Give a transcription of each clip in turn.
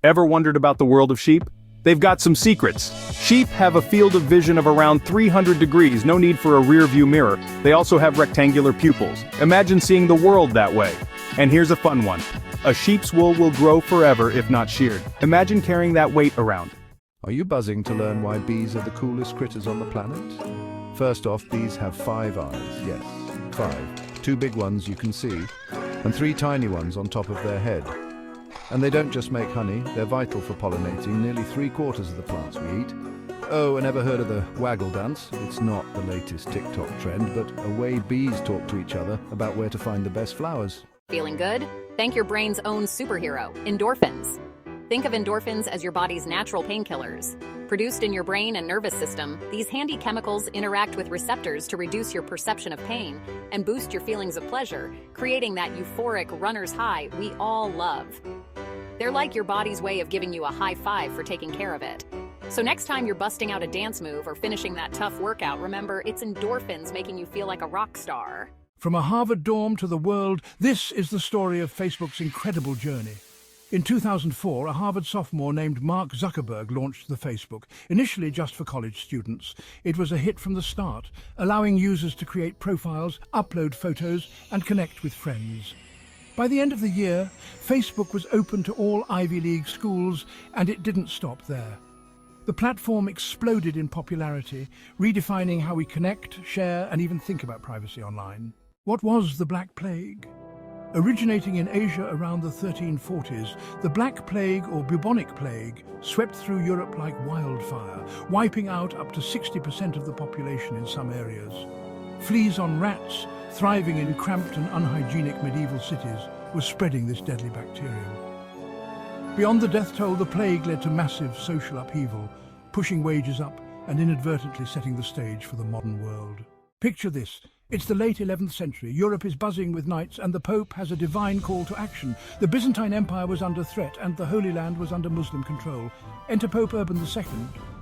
Ever wondered about the world of sheep? They've got some secrets. Sheep have a field of vision of around 300 degrees, no need for a rear-view mirror. They also have rectangular pupils. Imagine seeing the world that way. And here's a fun one. A sheep's wool will grow forever if not sheared. Imagine carrying that weight around. Are you buzzing to learn why bees are the coolest critters on the planet? First off, bees have 5 eyes. Yes, 5. 2 big ones you can see, and 3 tiny ones on top of their head. And they don't just make honey, they're vital for pollinating nearly 3/4 of the plants we eat. Oh, and ever heard of the waggle dance? It's not the latest TikTok trend, but a way bees talk to each other about where to find the best flowers. Feeling good? Thank your brain's own superhero, endorphins. Think of endorphins as your body's natural painkillers. Produced in your brain and nervous system, these handy chemicals interact with receptors to reduce your perception of pain and boost your feelings of pleasure, creating that euphoric runner's high we all love. They're like your body's way of giving you a high five for taking care of it. So next time you're busting out a dance move or finishing that tough workout, remember it's endorphins making you feel like a rock star. From a Harvard dorm to the world, this is the story of Facebook's incredible journey. In 2004, a Harvard sophomore named Mark Zuckerberg launched the Facebook, initially just for college students. It was a hit from the start, allowing users to create profiles, upload photos, and connect with friends. By the end of the year, Facebook was open to all Ivy League schools, and it didn't stop there. The platform exploded in popularity, redefining how we connect, share, and even think about privacy online. What was the Black Plague? Originating in Asia around the 1340s, the Black Plague or bubonic plague swept through Europe like wildfire, wiping out up to 60% of the population in some areas. Fleas on rats, thriving in cramped and unhygienic medieval cities, were spreading this deadly bacterium. Beyond the death toll, the plague led to massive social upheaval, pushing wages up and inadvertently setting the stage for the modern world. Picture this. It's the late 11th century. Europe is buzzing with knights, and the Pope has a divine call to action. The Byzantine Empire was under threat, and the Holy Land was under Muslim control. Enter Pope Urban II,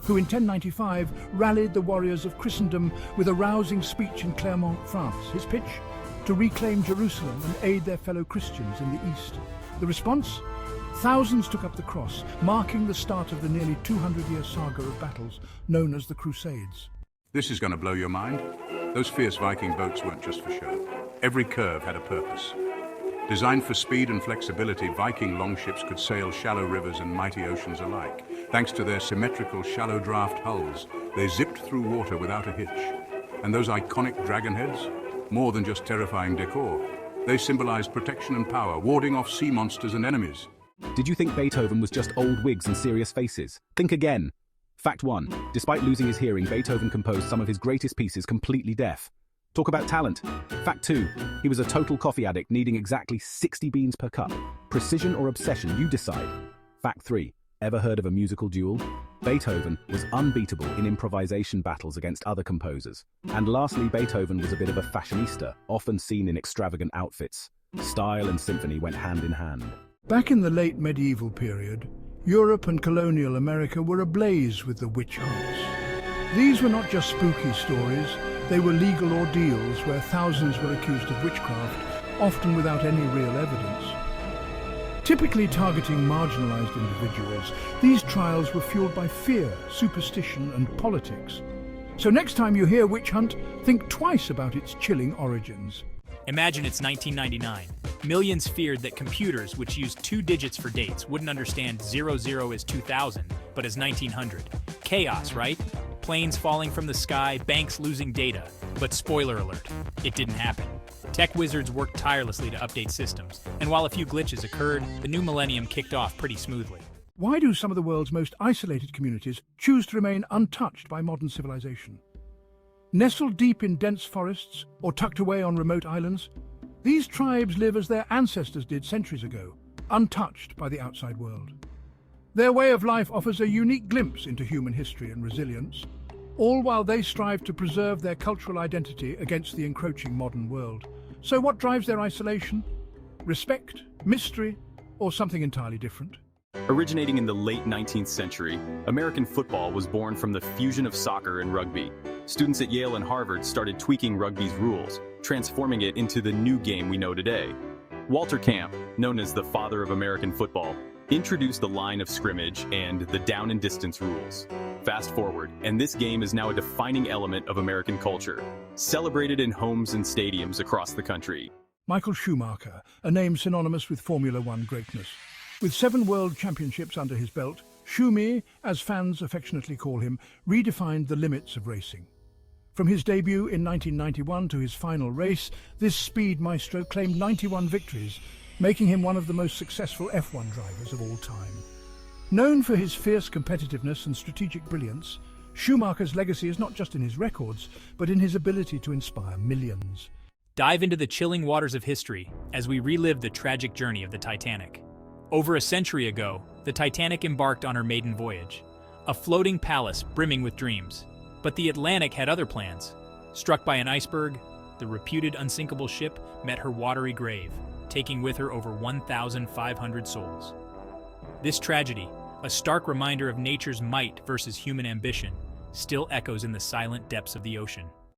who in 1095 rallied the warriors of Christendom with a rousing speech in Clermont, France. His pitch? To reclaim Jerusalem and aid their fellow Christians in the East. The response? Thousands took up the cross, marking the start of the nearly 200-year saga of battles known as the Crusades. This is going to blow your mind. Those fierce Viking boats weren't just for show. Every curve had a purpose. Designed for speed and flexibility, Viking longships could sail shallow rivers and mighty oceans alike. Thanks to their symmetrical, shallow draft hulls, they zipped through water without a hitch. And those iconic dragon heads? More than just terrifying decor. They symbolized protection and power, warding off sea monsters and enemies. Did you think Beethoven was just old wigs and serious faces? Think again. Fact 1. Despite losing his hearing, Beethoven composed some of his greatest pieces completely deaf. Talk about talent. Fact 2. He was a total coffee addict, needing exactly 60 beans per cup. Precision or obsession, you decide. Fact 3. Ever heard of a musical duel? Beethoven was unbeatable in improvisation battles against other composers. And lastly, Beethoven was a bit of a fashionista, often seen in extravagant outfits. Style and symphony went hand in hand. Back in the late medieval period, Europe and colonial America were ablaze with the witch hunts. These were not just spooky stories, they were legal ordeals where thousands were accused of witchcraft, often without any real evidence. Typically targeting marginalized individuals, these trials were fueled by fear, superstition, and politics. So next time you hear witch hunt, think twice about its chilling origins. Imagine it's 1999. Millions feared that computers, which used 2 digits for dates, wouldn't understand 00 as 2000, but as 1900. Chaos, right? Planes falling from the sky, banks losing data. But spoiler alert, it didn't happen. Tech wizards worked tirelessly to update systems, and while a few glitches occurred, the new millennium kicked off pretty smoothly. Why do some of the world's most isolated communities choose to remain untouched by modern civilization? Nestled deep in dense forests or tucked away on remote islands, these tribes live as their ancestors did centuries ago, untouched by the outside world. Their way of life offers a unique glimpse into human history and resilience, all while they strive to preserve their cultural identity against the encroaching modern world. So what drives their isolation? Respect, mystery, or something entirely different? Originating in the late 19th century, American football was born from the fusion of soccer and rugby. Students at Yale and Harvard started tweaking rugby's rules, transforming it into the new game we know today. Walter Camp, known as the father of American football, introduced the line of scrimmage and the down and distance rules. Fast forward, and this game is now a defining element of American culture, celebrated in homes and stadiums across the country. Michael Schumacher, a name synonymous with Formula One greatness. With 7 world championships under his belt, Schumi, as fans affectionately call him, redefined the limits of racing. From his debut in 1991 to his final race, this speed maestro claimed 91 victories, making him one of the most successful F1 drivers of all time. Known for his fierce competitiveness and strategic brilliance, Schumacher's legacy is not just in his records, but in his ability to inspire millions. Dive into the chilling waters of history as we relive the tragic journey of the Titanic. Over a century ago, the Titanic embarked on her maiden voyage, a floating palace brimming with dreams. But the Atlantic had other plans. Struck by an iceberg, the reputed unsinkable ship met her watery grave, taking with her over 1,500 souls. This tragedy, a stark reminder of nature's might versus human ambition, still echoes in the silent depths of the ocean.